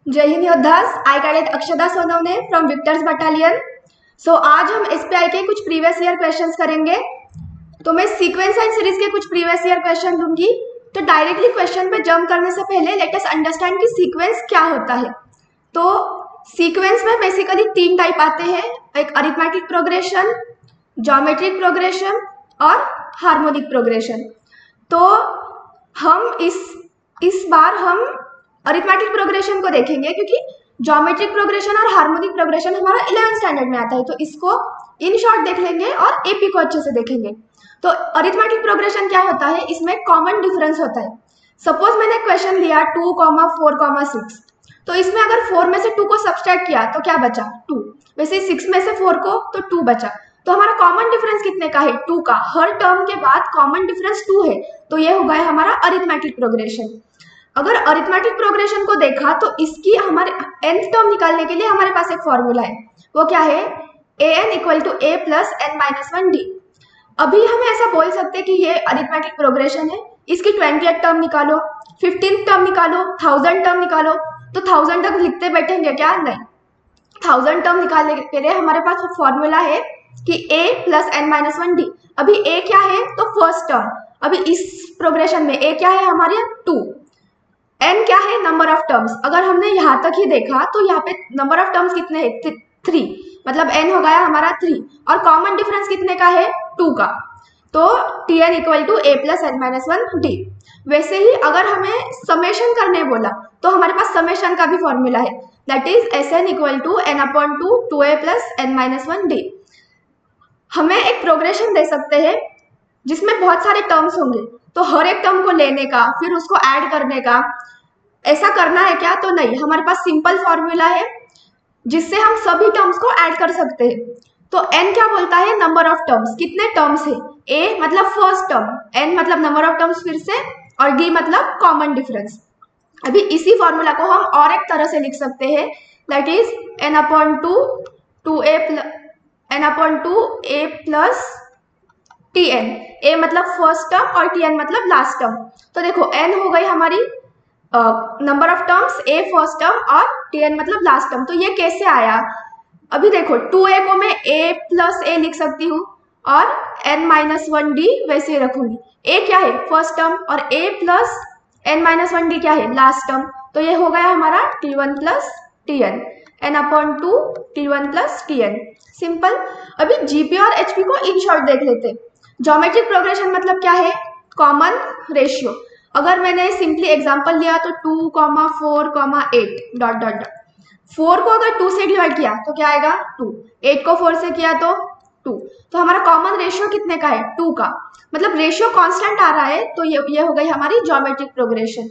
जय हिंद योद्धास। I cadet Akshada Sonawane from Victors battalion. आज हम एसपीआई के कुछ प्रीवियस ईयर क्वेश्चंस करेंगे। तो मैं सीक्वेंस एंड सीरीज के कुछ प्रीवियस ईयर क्वेश्चन दूंगी। तो डायरेक्टली क्वेश्चन पे जंप करने से पहले लेट अस अंडरस्टैंड कि सीक्वेंस क्या होता है। तो सीक्वेंस में बेसिकली तीन टाइप आते हैं, एक अरिथमेटिक प्रोग्रेशन, ज्योमेट्रिक प्रोग्रेशन और हार्मोनिक प्रोग्रेशन। तो हम इस बार हम अरिथमेटिक प्रोग्रेशन को देखेंगे, क्योंकि ज्योमेट्रिक प्रोग्रेशन और हार्मोनिक प्रोग्रेशन हमारा 11th स्टैंडर्ड में आता है। तो इसको इन शॉर्ट देख लेंगे और एपी को अच्छे से देखेंगे। तो अरिथमेटिक प्रोग्रेशन क्या होता है, इसमें कॉमन डिफरेंस होता है। सपोज मैंने क्वेश्चन लिया 2, 4, 6। तो इसमें अगर 4 में से 2 को सब्सट्रैक्ट किया तो क्या बचा, 2। वैसे 6 में से 4 को तो 2 बचा। तो हमारा कॉमन डिफरेंस कितने का है, 2 का। हर टर्म के बाद कॉमन डिफरेंस 2 है। तो ये हो गया हमारा अरिथमेटिक प्रोग्रेशन। अगर अरिथमेटिक प्रोग्रेशन को देखा तो इसकी हमारे nth टर्म निकालने के लिए हमारे पास एक फॉर्मूला है। वो क्या है, an equal to a plus n minus 1d। अभी हम ऐसा बोल सकते हैं कि ये अरिथमेटिक प्रोग्रेशन है। इसकी 20th टर्म निकालो, 15th टर्म निकालो, 1000 टर्म निकालो। तो 1000 तक लिखते बैठेंगे क्या, नहीं। 1000 टर्म निकालने के लिए हमारे पास फॉर्मूला है कि a plus n minus 1d। अभी a क्या है, तो फर्स्ट टर्म। अभी इस प्रोग्रेशन में a क्या है हमारे, 2। n क्या है, नंबर ऑफ टर्म्स। अगर हमने यहाँ तक ही देखा तो यहाँ पे नंबर ऑफ टर्म्स कितने हैं, 3। मतलब n हो गया हमारा 3। और कॉमन डिफरेंस कितने का है, 2 का। तो Tn equal to a plus N minus 1d। वैसे ही अगर हमें समेशन करने बोला तो हमारे पास समेशन का भी फॉर्मूला है, that is Sn equal to n upon 2a plus N minus 1d। हमें एक प्रोग्रेशन दे सकते हैं जिसमें बहुत सारे टर्म्स होंगे, तो हर एक टर्म को लेने का फिर उसको ऐड करने का ऐसा करना है क्या, तो नहीं। हमारे पास सिंपल फॉर्मूला है जिससे हम सभी टर्म्स को ऐड कर सकते हैं। तो n क्या बोलता है, नंबर ऑफ टर्म्स, कितने टर्म्स है। a मतलब फर्स्ट टर्म, n मतलब नंबर ऑफ टर्म्स फिर से, और d मतलब कॉमन डिफरेंस। अभी इसी फॉर्मूला को हम और एक तरह से लिख सकते हैं, that is n upon 2a plus tn। a मतलब फर्स्ट टर्म और tn मतलब लास्ट टर्म। तो देखो n हो गई हमारी number of terms, a first term और tn मतलब लास्ट टर्म। तो ये कैसे आया, अभी देखो 2a को मैं a प्लस a लिख सकती हूँ और n माइनस 1d वैसे ही रखूंगी। a क्या है, फर्स्ट टर्म, और a plus n minus 1d क्या है, लास्ट टर्म। तो ये हो गया हमारा t1 plus tn, n upon 2 t1 plus tn। Simple. अभी जीपी और एचपी को इन शॉर्ट देख लेते। ज्योमेट्रिक प्रोग्रेशन मतलब क्या है, कॉमन रेशियो। अगर मैंने सिंपली एग्जांपल लिया तो 2, 4, 8 डॉट डॉट डॉट। 4 को अगर 2 से डिवाइड किया तो क्या आएगा, 2। 8 को 4 से किया तो 2। तो हमारा कॉमन रेशियो कितने का है, 2 का। मतलब रेशियो कांस्टेंट आ रहा है। तो ये हो गई हमारी ज्योमेट्रिक प्रोग्रेशन।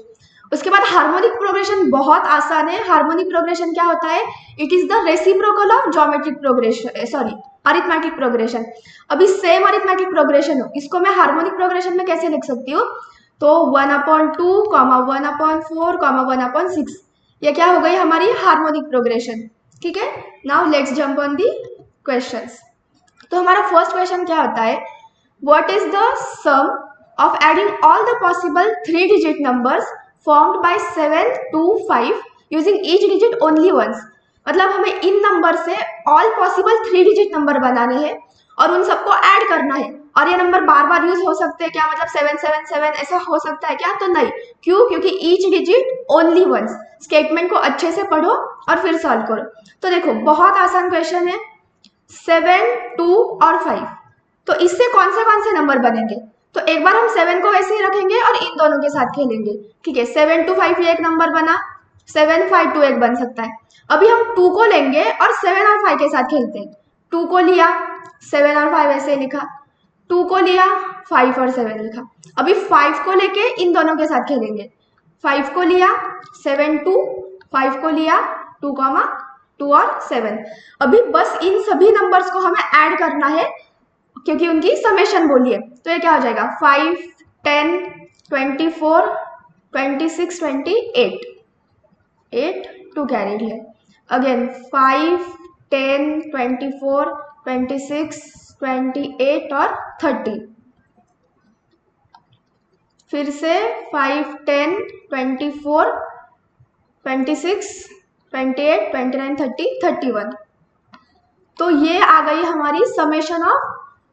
उसके बाद हार्मोनिक प्रोग्रेशन बहुत आसान है। हार्मोनिक प्रोग्रेशन क्या होता है, it is the reciprocal of geometric progression, sorry arithmetic progression. अभी सेम अरिथमेटिक प्रोग्रेशन हो, इसको मैं हार्मोनिक प्रोग्रेशन में कैसे लिख सकती हूँ, तो 1 अपॉन 2, 1 अपॉन 4, 1 अपॉन 6। ये क्या हो गई हमारी हार्मोनिक प्रोग्रेशन। ठीक है, now let's jump on the questions. तो हमारा फर्स्ट क्वेश्चन क्या होता है, what is the sum of adding all the possible 3 digit numbers formed by 7 to 5 using each digit only once. मतलब हमें इन नंबर से ऑल पॉसिबल 3 डिजिट नंबर बनाने हैं और उन सबको ऐड करना है। और ये नंबर बार बार यूज हो सकते हैं क्या, मतलब 777 ऐसा हो सकता है क्या, तो नहीं। क्यों, क्योंकि each digit only once. Statement को अच्छे से पढ़ो और फिर सॉल्व करो। तो देखो बहुत आसान क्वेश्चन है, 7, 2 और 5। तो इससे कौन से नंबर बनेंगे, तो एक बार हम 7 को वैसे ही रखेंगे और इन दोनों के साथ खेलेंगे। ठीक है, 7 to 5 ये एक नंबर बना, 7, 5 2 एक बन सकता है। अभी हम 2 को लेंगे और 7 और 5 के साथ खेलते हैं। 2 को लिया, 7 और 5 ऐसे लिखा, 2 को लिया, 5 और 7 लिखा। अभी 5 को लेके इन दोनों के साथ खेलेंगे। 5 को लिया, 7 2, 5 को लिया, 2, 2 और 7। अभी बस इन सभी नंबर्स को हमें ऐड करना है क्योंकि उनकी समेशन बोलिए। तो ये क्या हो जाएगा, 5, 10, 24, 26, 28, 8 2 कैरीड है। अगेन 5, 10, 24, 26, 28 और 30। फिर से 5, 10, 24, 26, 28, 29, 30, 31। तो ये आ गई हमारी summation of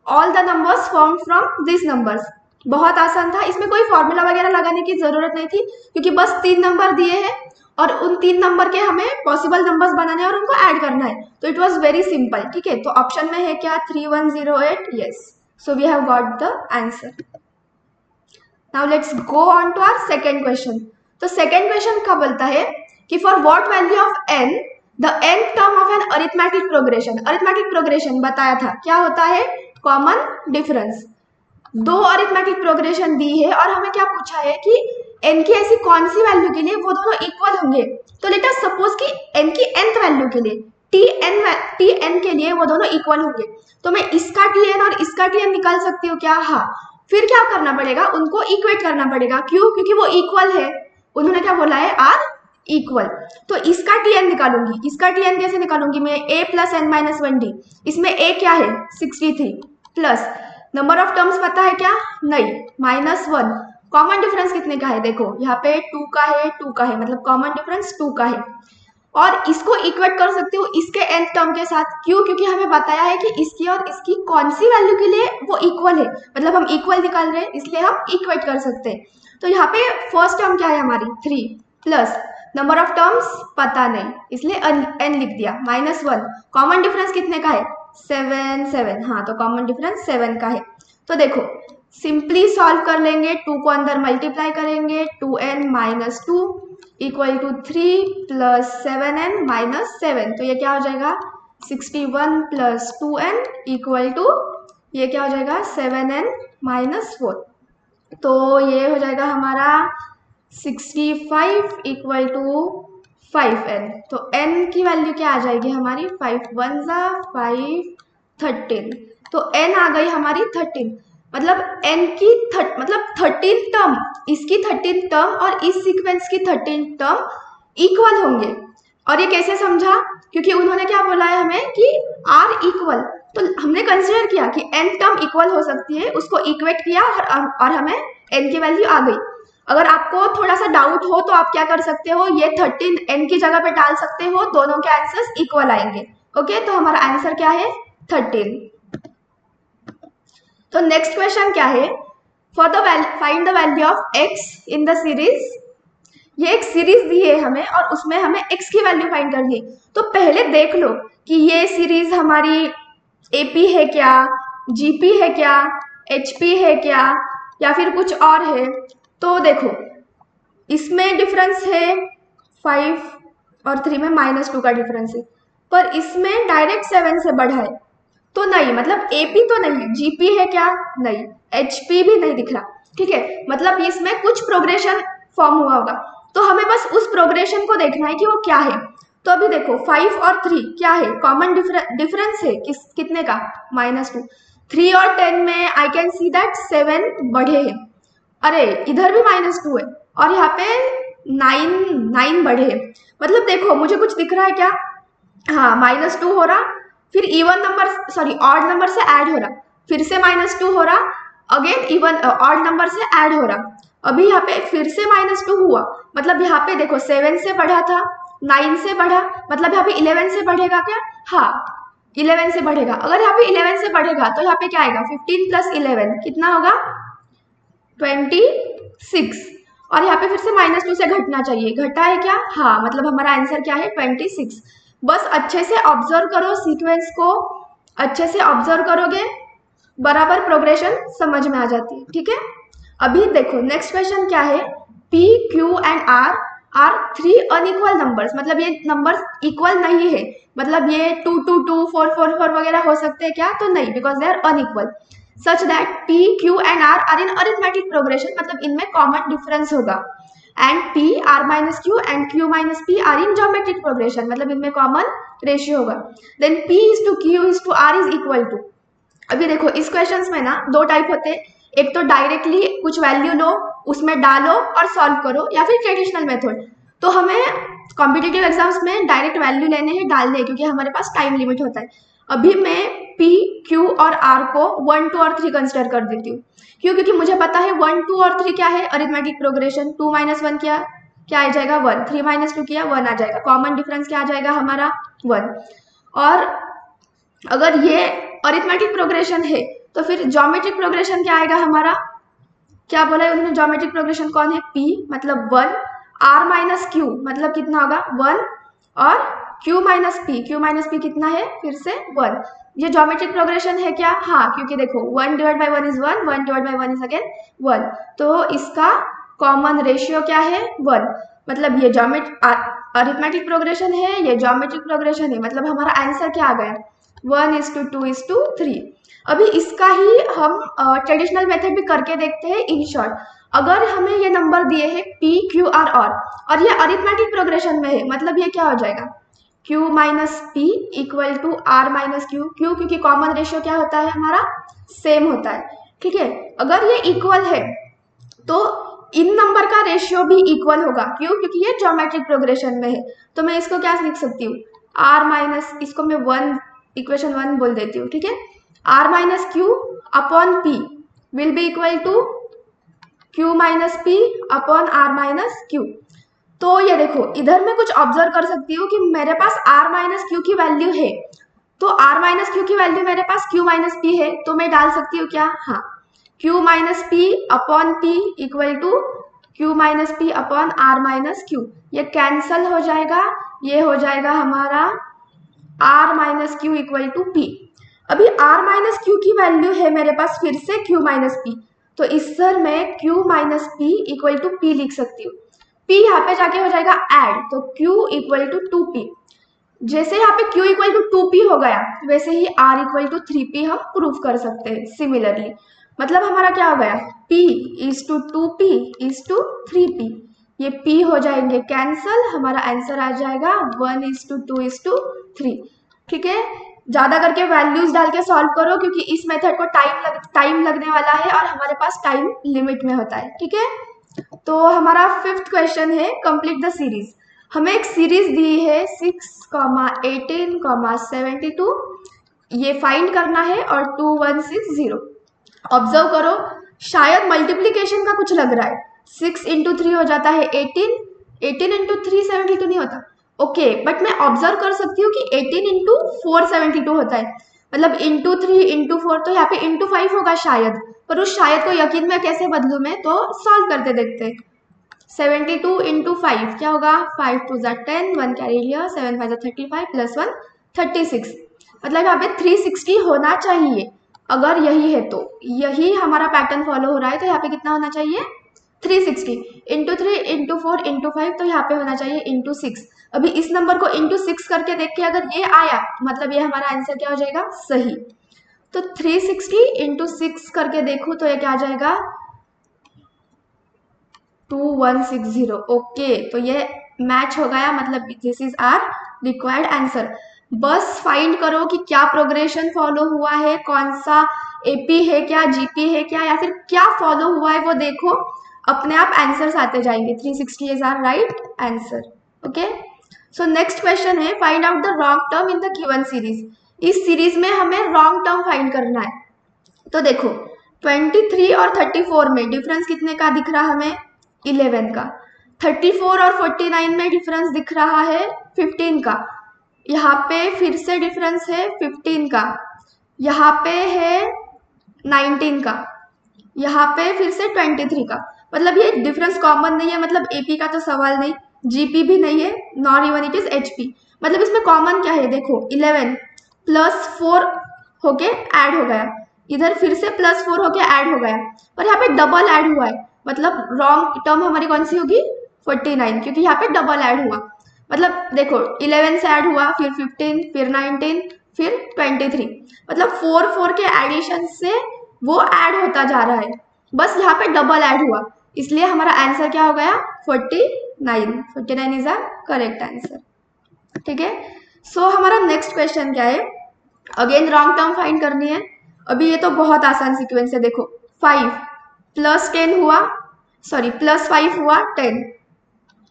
all the numbers form from this numbers. बहुत आसान था, इसमें कोई फॉर्मूला वगैरह लगाने की जरूरत नहीं थी, क्योंकि बस 3 नंबर दिए हैं और उन 3 नंबर के हमें पॉसिबल नंबर्स बनाने हैं और उनको ऐड करना है। तो इट वाज वेरी सिंपल। ठीक है, तो ऑप्शन में है क्या 3108। Yes, so we have got the answer. Now let's go on to our second question. तो सेकेंड क्वेश्चन क्या बोलता है कि for what value of n the nth term of an arithmetic progression. Arithmetic progression बताया था क्या होता है, कॉमन डिफरेंस। 2 अरिथमेटिक प्रोग्रेशन दी है और हमें क्या पूछा है कि n की ऐसी कौन सी वैल्यू के लिए वो दोनों इक्वल होंगे। तो लेट अस सपोज कि n की nth वैल्यू के लिए tn के लिए वो दोनों इक्वल होंगे। तो मैं इसका tn और इसका tn निकाल सकती हूँ क्या? हाँ। फिर क्या करना पड़ेगा, उनको इक्वेट करना पड़ेगा। क्यों? क्योंकि वो इक्वल है। उन्होंने क्या बोला है, आर इक्वल। तो इसका tn निकालूंगी। इसका tn कैसे निकालूंगी मैं, a plus n minus 1d। इसमें a क्या है 63 प्लस नंबर ऑफ टर्म्स पता है क्या, नहीं, -1। कॉमन डिफरेंस कितने का है, देखो यहाँ पे 2 का है, 2 का है, मतलब कॉमन डिफरेंस 2 का है। और इसको इक्वेट कर सकती हूँ इसके nth टर्म के साथ। क्यों? क्योंकि हमें बताया है कि इसकी और इसकी कौन सी वैल्यू के लिए वो इक्वल है, मतलब हम इक्वल निकाल रहे हैं, इसलिए हम इक्वेट कर सकते हैं। तो यहाँ पे फर्स्ट टर्म क्या है हमारी 3 प्लस नंबर ऑफ टर्म्स पता नहीं, इसलिए n लिख दिया, -1। कॉमन डिफरेंस कितने का है 7। हाँ, तो कॉमन डिफरेंस 7 का है। तो देखो सिंपली सॉल्व कर लेंगे, 2 को अंदर मल्टीप्लाई करेंगे, 2n minus 2 equal to 3 plus 7n minus 7। तो ये क्या हो जाएगा 61 प्लस 2n इक्वल टू ये क्या हो जाएगा 7n माइनस 4। तो ये हो जाएगा हमारा 65 इक्वल टू 5n। तो n की वैल्यू क्या आ जाएगी हमारी 5 1 5 13। तो n आ गई हमारी 13। मतलब n की मतलब 13 टर्म, इसकी 13 टर्म और इस सीक्वेंस की 13 टर्म इक्वल होंगे। और ये कैसे समझा, क्योंकि उन्होंने क्या बोला है हमें कि r इक्वल। तो हमने कंसिडर किया कि n टर्म इक्वल हो सकती है, उसको इक्वेट किया और हमें n की वैल्यू आ गई। अगर आपको थोड़ा सा डाउट हो तो आप क्या कर सकते हो, ये 13 n की जगह पे डाल सकते हो, दोनों के आंसर्स इक्वल आएंगे। ओके, तो हमारा आंसर क्या है 13। तो नेक्स्ट क्वेश्चन क्या है, for the find the value of x in the series. ये एक सीरीज दी है हमें और उसमें हमें x की वैल्यू फाइंड करनी है। तो पहले देख लो कि ये सीरीज हमारी AP है क्या, GP है क्या, HP है क्या, या फिर कुछ और है। तो देखो इसमें डिफरेंस है 5 और 3 में -2 का डिफरेंस है, पर इसमें डायरेक्ट 7 से बढ़ा है। तो नहीं, मतलब AP तो नहीं, GP है क्या, नहीं, HP भी नहीं दिख रहा। ठीक है, मतलब इसमें कुछ प्रोग्रेशन फॉर्म हुआ होगा। तो हमें बस उस प्रोग्रेशन को देखना है कि वो क्या है। तो अभी देखो 5 और 3 क्या है, कॉमन डिफरेंस है कितने का -2। 3 और 10 में आई कैन सी दैट 7 बढ़े हैं। अरे इधर भी -2 है और यहाँ पे 9 बढ़े हैं। मतलब देखो मुझे कुछ दिख रहा है क्या, हाँ -2 हो रहा, फिर even number sorry odd number से ऐड हो रहा, फिर से -2 हो रहा, अगेन इवन ऑड नंबर से ऐड हो रहा। अभी यहाँ पे फिर से -2 हुआ, मतलब यहाँ पे देखो 7 से बढ़ा था, 9 से बढ़ा, मतलब यहाँ पे 11 से बढ़ेगा क्या, हाँ 11 से बढ़ेगा। अगर यहाँ पे 11 से बढ़ेगा तो यहाँ पे क्या आएगा 15 प्लस 11 कितना होगा 26। और यहाँ पे फिर से -2 से घटना चाहिए, घटा है क्या, हाँ, मतलब हमारा आंसर क्या है 26। बस अच्छे से ऑब्जर्व करो सीक्वेंस को, अच्छे से ऑब्जर्व करोगे बराबर प्रोग्रेशन समझ में आ जाती है। ठीक है, अभी देखो नेक्स्ट क्वेश्चन क्या है, P, Q and R are 3 unequal numbers. मतलब ये नंबर्स इक्वल नहीं है, मतलब ये 2 2 2 4 4 4 वगैरह हो सकते हैं क्या, तो नहीं, because they are unequal. Such that P, Q and R are in arithmetic progression, मतलब इनमें कॉमन डिफरेंस होगा। And P, R minus Q and Q minus P are in geometric progression, मतलब इनमें कॉमन रेशियो होगा। Then P is to Q is to R is equal to. अभी देखो इस questions में ना 2 टाइप होते हैं, एक तो डायरेक्टली कुछ वैल्यू लो उसमें डालो और सॉल्व करो, या फिर ट्रेडिशनल मेथड। तो हमें कॉम्पिटिटिव एग्जाम्स में डायरेक्ट वैल्यू लेने हैं, डालने हैं, क्योंकि हमारे पास टाइम लिमिट होता है। अभी मैं P, Q और R को 1, 2 और 3 कंसिडर कर देती हूँ। क्यों? क्योंकि मुझे पता है 1, 2 और 3 क्या है, अरिथमेटिक प्रोग्रेशन। 2 - 1 क्या क्या आ जाएगा 1, 3 माइनस 2 किया 1 आ जाएगा, कॉमन डिफरेंस क्या आ जाएगा हमारा 1। और अगर ये अरिथमेटिक प्रोग्रेशन है तो फिर ज्योमेट्रिक प्रोग्रेशन क्या आएगा हमारा, क्या बोला है उन्होंने, ज्योमेट्रिक प्रोग्रेशन कौन है, p मतलब 1, r माइनस क्यू मतलब कितना होगा 1, और q माइनस p कितना है फिर से 1। ये ज्योमेट्रिक प्रोग्रेशन है क्या, हाँ, क्योंकि देखो 1 divide by 1 is 1, 1 divide by 1 is again 1, तो इसका कॉमन रेशियो क्या है 1। मतलब ये अरिथमेटिक प्रोग्रेशन है, ये ज्योमेट्रिक प्रोग्रेशन है, मतलब हमारा आंसर क्या आ गया 1:2:3। अभी इसका ही हम ट्रेडिशनल मेथड भी करके देखते हैं इन शॉर्ट। अगर हमें ये नंबर दिए हैं p q r और ये अरिथमेटिक प्रोग्रेशन में है, मतलब ये क्या हो जाएगा q minus P equal to r minus Q, क्यों, क्योंकि कॉमन रेशियो क्या होता है हमारा सेम होता है, ठीक है। अगर ये इक्वल है तो इन नंबर का रेशियो भी इक्वल होगा, क्यों, क्योंकि ये ज्योमेट्रिक प्रोग्रेशन में है। तो मैं इसको क्या लिख सकती हूँ r माइनस, इसको मैं 1 इक्वेशन 1 बोल देती हूँ, ठीक है। r minus Q upon p will be equal to q minus p upon r minus Q. तो ये देखो इधर मैं कुछ ऑब्जर्व कर सकती हूँ कि मेरे पास r माइनस क्यू की वैल्यू है, तो r माइनस क्यू की वैल्यू मेरे पास q माइनस p है, तो मैं डाल सकती हूँ क्या, हाँ, q minus p upon p equal to q minus p upon r minus Q. ये कैंसल हो जाएगा, ये हो जाएगा हमारा r minus Q equal to p। अभी r माइनस क्यू की वैल्यू है मेरे पास फिर से q माइनस p, तो इस सर मैं q minus p equal to p लिख सकती हूँ। p यहाँ पे जाके हो जाएगा ऐड, तो q इक्वल टू 2p। जैसे यहाँ पे q इक्वल टू 2p हो गया वैसे ही r इक्वल टू 3p हम प्रूव कर सकते हैं सिमिलरली। मतलब हमारा क्या हो गया p is to 2p is to 3p, ये p हो जाएंगे कैंसल, हमारा आंसर आ जाएगा 1:2:3, ठीक है। ज्यादा करके वैल्यूज डाल के सॉल्व करो, क्योंकि इस मेथड को टाइम लगने वाला है और हमारे पास टाइम लिमिट में होता है, ठीक है। तो हमारा 5th क्वेश्चन है कंप्लीट द सीरीज। हमें एक सीरीज दी है 6, 18, 72, ये फाइंड करना है और 2160। ऑब्जर्व करो, शायद मल्टीप्लीकेशन का कुछ लग रहा है, 6 इंटू 3 हो जाता है 18, 18 इंटू 3 72 नहीं होता, ओके, बट मैं ऑब्जर्व कर सकती हूँ कि 18 इंटू 4 72 होता है, मतलब इंटू 3 इंटू 4, तो यहाँ पे इंटू 5 होगा शायद, पर उस शायद को यकीन में कैसे बदलूं मैं, तो सॉल्व करते देखते हैं। 72 इंटू 5 क्या होगा, 5 2 10, 1 कैरी लिया, 7 5 35 प्लस 1 36, मतलब यहाँ पे 360 होना चाहिए। अगर यही है तो यही हमारा पैटर्न फॉलो हो रहा है, तो यहाँ पे कितना होना चाहिए 360 इंटू 3 इंटू 4 इंटू 5, तो यहाँ पे होना चाहिए इंटू 6। अभी इस नंबर को इंटू 6 करके देख के अगर ये आया मतलब ये हमारा आंसर क्या हो जाएगा सही। तो 360 इंटू 6 करके देखो तो ये क्या आ जाएगा 2160, ओके, तो ये मैच हो गया, मतलब this is our required answer. बस फाइंड करो कि क्या प्रोग्रेशन फॉलो हुआ है, कौन सा एपी है क्या, जीपी है क्या, या फिर क्या फॉलो हुआ है वो देखो, अपने आप आंसर्स आते जाएंगे। 360 is our right answer, okay. So next question है find out the wrong term in the given series. इस सीरीज में हमें रॉन्ग टर्म फाइंड करना है। तो देखो 23 और 34 में डिफरेंस कितने का दिख रहा हमें 11 का, 34 और 49 में डिफरेंस दिख रहा है 15 का, यहाँ पे फिर से डिफरेंस है 15 का, यहाँ पे है 19 का, यहाँ पे फिर से 23 का, मतलब ये डिफरेंस कॉमन नहीं है, मतलब एपी का तो सवाल नहीं, जीपी भी नहीं है, not even it is HP. मतलब इसमें कॉमन क्या है, देखो 11 प्लस 4 होके ऐड हो गया, इधर फिर से प्लस 4 होके ऐड हो गया, पर यहाँ पे डबल ऐड हुआ है, मतलब रॉन्ग टर्म हमारी कौन सी होगी 49, क्योंकि यहाँ पे डबल ऐड हुआ। मतलब देखो 11 से ऐड हुआ, फिर 15, फिर 19, फिर 23, मतलब 4 के एडिशन से वो ऐड होता जा रहा है, बस यहाँ पे डबल ऐड हुआ, इसलिए हमारा आंसर क्या हो गया 49 इज अ करेक्ट आंसर, ठीक है। सो हमारा नेक्स्ट क्वेश्चन क्या है, अगेन रॉन्ग टर्म फाइंड करनी है। अभी ये तो बहुत आसान सीक्वेंस है, देखो 5 प्लस 10 हुआ, सॉरी प्लस 5 हुआ 10,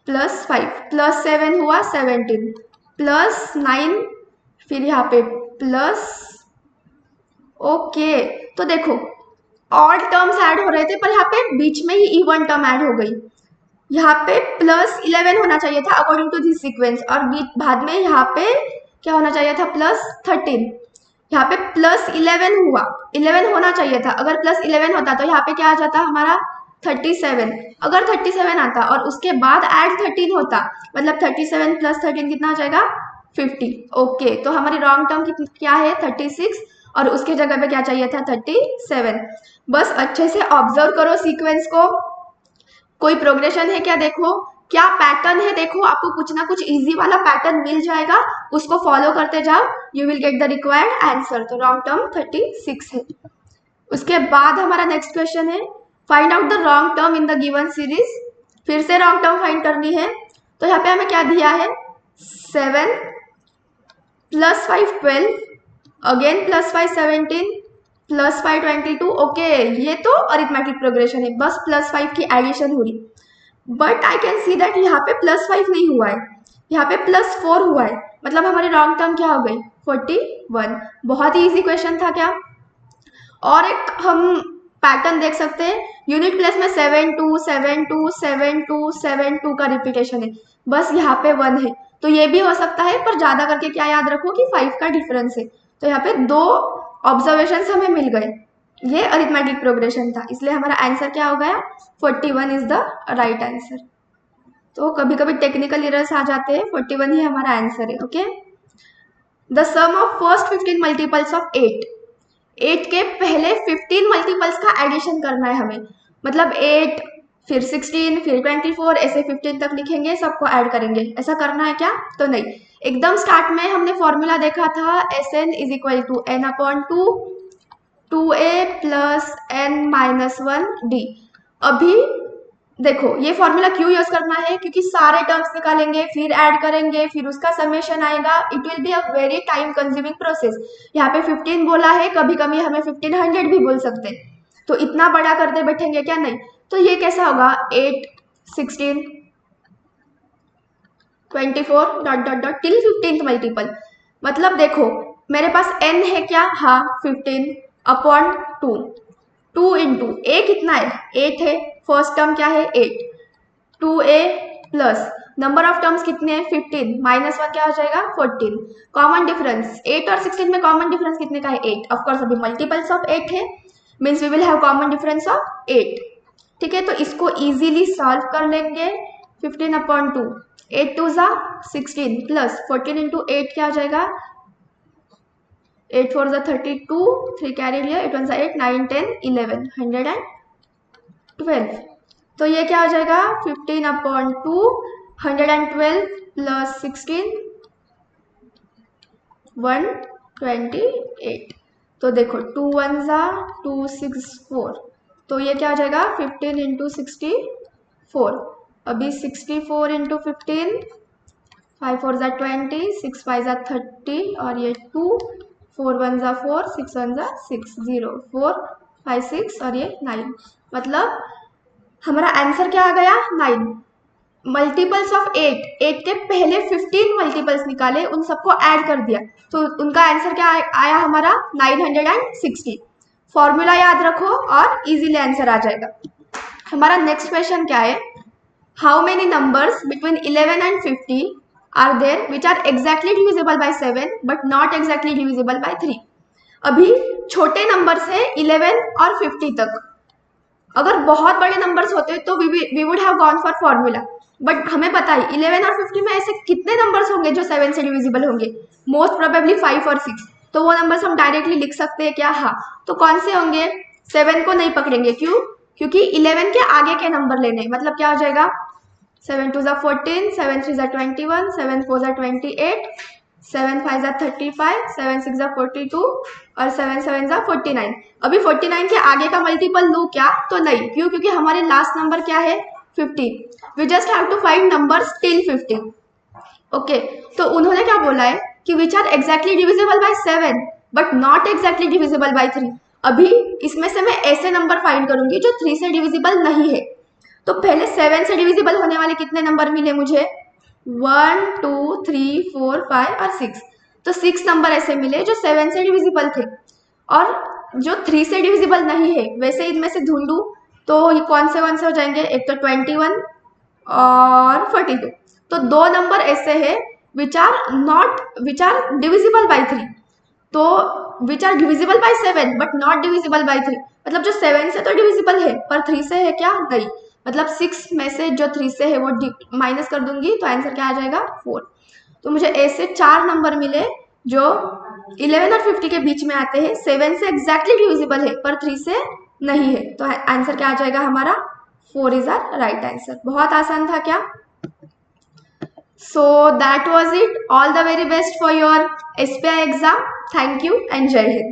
प्लस 5 प्लस 7 हुआ 17, प्लस 9, फिर यहाँ पे प्लस, ओके। तो देखो ऑड टर्म्स ऐड हो रहे थे, पर यहाँ पे बीच में ही इवन टर्म ऐड हो गई, यहाँ पे +11 होना चाहिए था अकॉर्डिंग टू दिस सीक्वेंस, और बाद में यहाँ पे क्या होना चाहिए था, +13। यहाँ पे +11 हुआ, 11 होना चाहिए था। अगर +11 होता तो यहाँ पे क्या आ जाता हमारा 37। अगर 37 आता और उसके बाद ऐड 13 होता, मतलब 37 + 13 कितना आ जाएगा 50। ओके, तो हमारी रॉन्ग टर्म क्या है 36, और उसके जगह पे क्या चाहिए था 37। बस अच्छे से ऑब्जर्व करो सीक्वेंस को, कोई प्रोग्रेशन है क्या देखो, क्या पैटर्न है देखो, आपको कुछ ना कुछ इजी वाला पैटर्न मिल जाएगा, उसको फॉलो करते जाओ, you will get the required answer. तो रॉन्ग टर्म 36 है। उसके बाद हमारा नेक्स्ट क्वेश्चन है find out the wrong term in the given series. फिर से रॉन्ग टर्म फाइंड करनी है। तो यहाँ पे हमें क्या दिया है 7 + 5 12, अगेन +5 17, +5 22। ओके, ये तो अरिथमेटिक प्रोग्रेशन है, बस +5 की एडिशन हो रही। But I can see that यहाँ पे +5 नहीं हुआ है, यहाँ पे +4 हुआ है, मतलब हमारी रॉन्ग टर्म क्या हो गई 41। बहुत ही इजी क्वेश्चन था क्या। और एक हम पैटर्न देख सकते हैं, यूनिट प्लेस में 7 2 7 2 7 2 7 2 का रिपीटेशन है, बस यहाँ पे 1 है। तो ये भी हो सकता है, पर ज्यादा करके क्या याद रखो कि 5 का डिफरेंस है। तो यहाँ पे 2 ऑब्जर्वेशन हमें मिल गए, ये अरिथमेटिक प्रोग्रेशन था, इसलिए हमारा आंसर क्या हो गया 41 इज द राइट आंसर। तो कभी कभी टेक्निकल एरर्स आ जाते हैं, 41 ही हमारा आंसर है। Okay, the sum of first 15 multiples of 8 के पहले 15 मल्टीपल्स का एडिशन करना है हमें, मतलब 8 फिर 16 फिर 24 ऐसे 15 तक लिखेंगे, सबको ऐड करेंगे। ऐसा करना है क्या, तो नहीं। एकदम स्टार्ट में हमने फॉर्मूला देखा था Sn = n/2 2a + n-1d। अभी देखो ये फॉर्मूला क्यों यूज करना है, क्योंकि सारे टर्म्स निकालेंगे, फिर ऐड करेंगे, फिर उसका समेशन आएगा, it will be a very time consuming process. यहाँ पे 15 बोला है, कभी कभी हमें 1500 भी बोल सकते हैं, तो इतना बड़ा करते बैठेंगे क्या, नहीं। तो ये कैसा होगा 8 16 24 ... टिल 15th मल्टीपल। मतलब देखो मेरे पास n है क्या, हाँ 15/2, 2 × a कितना है 8 है, फर्स्ट टर्म क्या है 8, 2a plus number of terms कितने हैं 15, -1 क्या हो जाएगा 14। कॉमन डिफरेंस 8 और 16 में कॉमन डिफरेंस कितने का है 8, ऑफ कोर्स अभी मल्टीपल्स ऑफ 8 है, means we will have common difference of 8। ठीक है, तो इसको इजीली सॉल्व कर लेंगे। 15/2, 8 2 = 16 प्लस 14 × 8 क्या हो जाएगा 8 4 = 32, 3 कैरी लिया, 8 1 = 8, 9 10 11 112। तो ये क्या हो जाएगा 15/2 112 प्लस 16 128। तो देखो 2 1 = 2 6 4, तो ये क्या हो जाएगा 15 × 64। अभी 64 × 15, 5 4 = 20, 6 5 = 30, और ये 2 4 1 = 4, 6 1 = 6, 0 4 5 6, और ये 9। मतलब हमारा आंसर क्या आ गया 9। मल्टीपल्स ऑफ 8 के पहले 15 मल्टीपल्स निकाले, उन सबको ऐड कर दिया, तो उनका आंसर क्या आया हमारा 960। फॉर्मूला याद रखो और इजीली आंसर आ जाएगा। हमारा नेक्स्ट क्वेश्चन क्या है, how many numbers between 11 and 50 are there which are exactly divisible by 7 but not exactly divisible by 3। अभी छोटे नंबर्स है 11 और 50 तक, अगर बहुत बड़े नंबर्स होते तो we would have gone for formula, but हमें पता है 11 और 50 में ऐसे कितने नंबर्स होंगे जो 7 से डिविजिबल होंगे, मोस्ट प्रोबेबली 5 और 6। तो वो नंबर्स हम डायरेक्टली लिख सकते हैं क्या, हाँ। तो कौन से होंगे, 7 को नहीं पकड़ेंगे, क्यों, क्योंकि 11 के आगे के नंबर लेने, मतलब क्या हो जाएगा 7 2 = 14, 7 3 = 21, 7 4 = 28, 7 5 = 35, 7 6 = 42, और 7 7 = 49। अभी 49 के आगे का मल्टीपल लूँ क्या, तो नहीं, क्यों, क्योंकि हमारे लास्ट नंबर क्या है 50। We just have to find numbers till 50। Okay, तो उन्होंने क्या बोला है कि which are exactly divisible by 7 but not exactly divisible by 3। अभी इसमें से मैं ऐसे नंबर फाइंड करूंगी जो 3 से डिविजिबल नहीं है। तो पहले 7 से डिविजिबल होने वाले कितने नंबर मिले मुझे 1 2 3 4 5 और 6। तो 6 नंबर ऐसे मिले जो 7 से डिविजिबल थे, और जो 3 से डिविजिबल नहीं है वैसे इनमें से ढूंढूं तो ये कौन से हो जाएंगे, एक तो 21, और 42। तो दो नंबर ऐसे है विच आर डिविजिबल बाई 3। तो which are divisible by 7 but not divisible by 3, मतलब जो 7 से तो डिविजिबल है पर 3 से है क्या, नहीं। मतलब 6 में से जो 3 से है वो माइनस कर दूंगी तो आंसर क्या आ जाएगा 4। तो मुझे ऐसे 4 नंबर मिले जो 11 और 50 के बीच में आते हैं, 7 से एग्जैक्टली डिविजिबल है पर 3 से नहीं है। तो आंसर क्या आ जाएगा हमारा 4 इज आर राइट आंसर। बहुत आसान था क्या? So that was it. All the very best for your SPI exam. Thank you and Jai Hind.